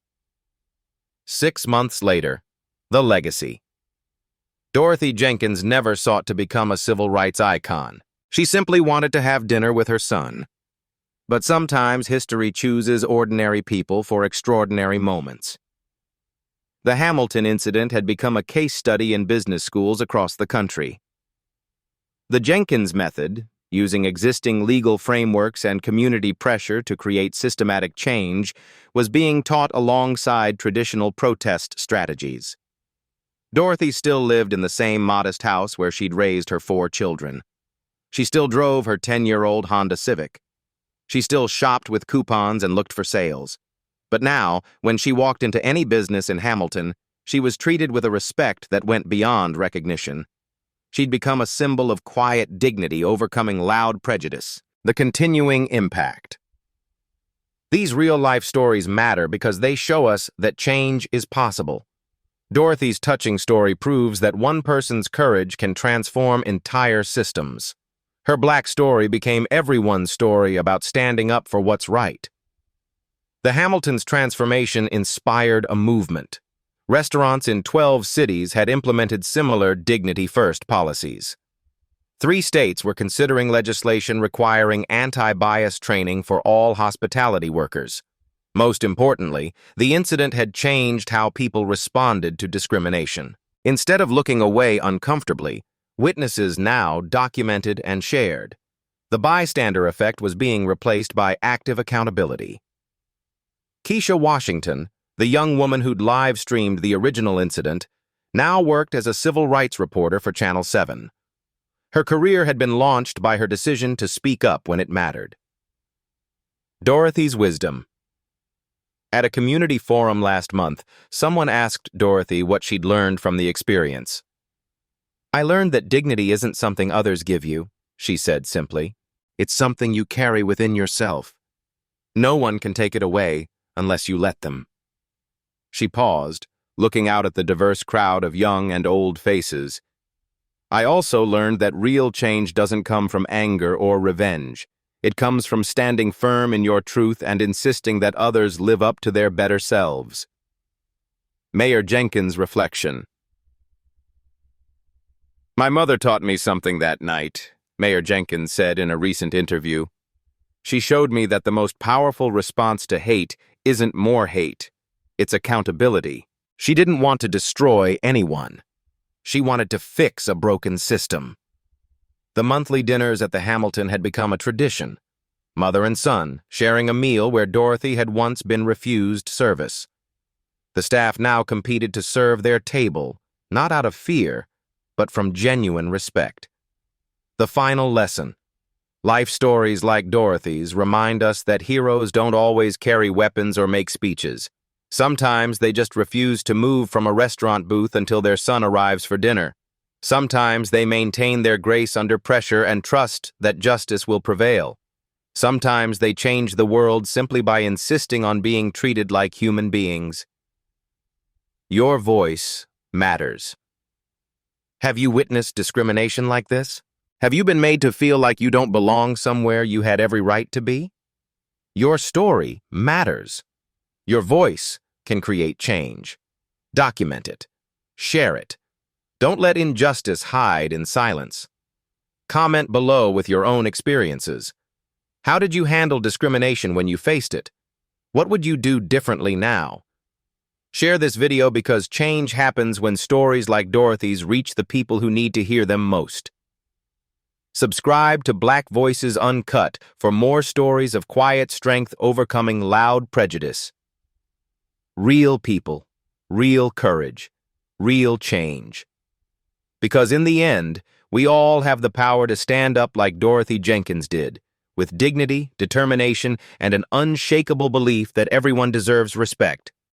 6 months later, the legacy. Dorothy Jenkins never sought to become a civil rights icon. She simply wanted to have dinner with her son. But sometimes history chooses ordinary people for extraordinary moments. The Hamilton incident had become a case study in business schools across the country. The Jenkins method, using existing legal frameworks and community pressure to create systematic change, was being taught alongside traditional protest strategies. Dorothy still lived in the same modest house where she'd raised her 4 children. She still drove her 10-year-old Honda Civic. She still shopped with coupons and looked for sales. But now, when she walked into any business in Hamilton, she was treated with a respect that went beyond recognition. She'd become a symbol of quiet dignity overcoming loud prejudice. The continuing impact. These real-life stories matter because they show us that change is possible. Dorothy's touching story proves that one person's courage can transform entire systems. Her Black story became everyone's story about standing up for what's right. The Hamilton's transformation inspired a movement. Restaurants in 12 cities had implemented similar dignity-first policies. 3 states were considering legislation requiring anti-bias training for all hospitality workers. Most importantly, the incident had changed how people responded to discrimination. Instead of looking away uncomfortably, witnesses now documented and shared. The bystander effect was being replaced by active accountability. Keisha Washington, the young woman who'd live-streamed the original incident, now worked as a civil rights reporter for Channel 7. Her career had been launched by her decision to speak up when it mattered. Dorothy's wisdom. At a community forum last month, someone asked Dorothy what she'd learned from the experience. "I learned that dignity isn't something others give you," she said simply. "It's something you carry within yourself. No one can take it away unless you let them." She paused, looking out at the diverse crowd of young and old faces. "I also learned that real change doesn't come from anger or revenge. It comes from standing firm in your truth and insisting that others live up to their better selves." Mayor Jenkins' reflection. "My mother taught me something that night," Mayor Jenkins said in a recent interview. "She showed me that the most powerful response to hate isn't more hate. It's accountability. She didn't want to destroy anyone. She wanted to fix a broken system." The monthly dinners at the Hamilton had become a tradition. Mother and son sharing a meal where Dorothy had once been refused service. The staff now competed to serve their table, not out of fear, but from genuine respect. The final lesson. Life stories like Dorothy's remind us that heroes don't always carry weapons or make speeches. Sometimes they just refuse to move from a restaurant booth until their son arrives for dinner. Sometimes they maintain their grace under pressure and trust that justice will prevail. Sometimes they change the world simply by insisting on being treated like human beings. Your voice matters. Have you witnessed discrimination like this? Have you been made to feel like you don't belong somewhere you had every right to be? Your story matters. Your voice can create change. Document it. Share it. Don't let injustice hide in silence. Comment below with your own experiences. How did you handle discrimination when you faced it? What would you do differently now? Share this video because change happens when stories like Dorothy's reach the people who need to hear them most. Subscribe to Black Voices Uncut for more stories of quiet strength overcoming loud prejudice. Real people, real courage, real change. Because in the end, we all have the power to stand up like Dorothy Jenkins did, with dignity, determination, and an unshakable belief that everyone deserves respect.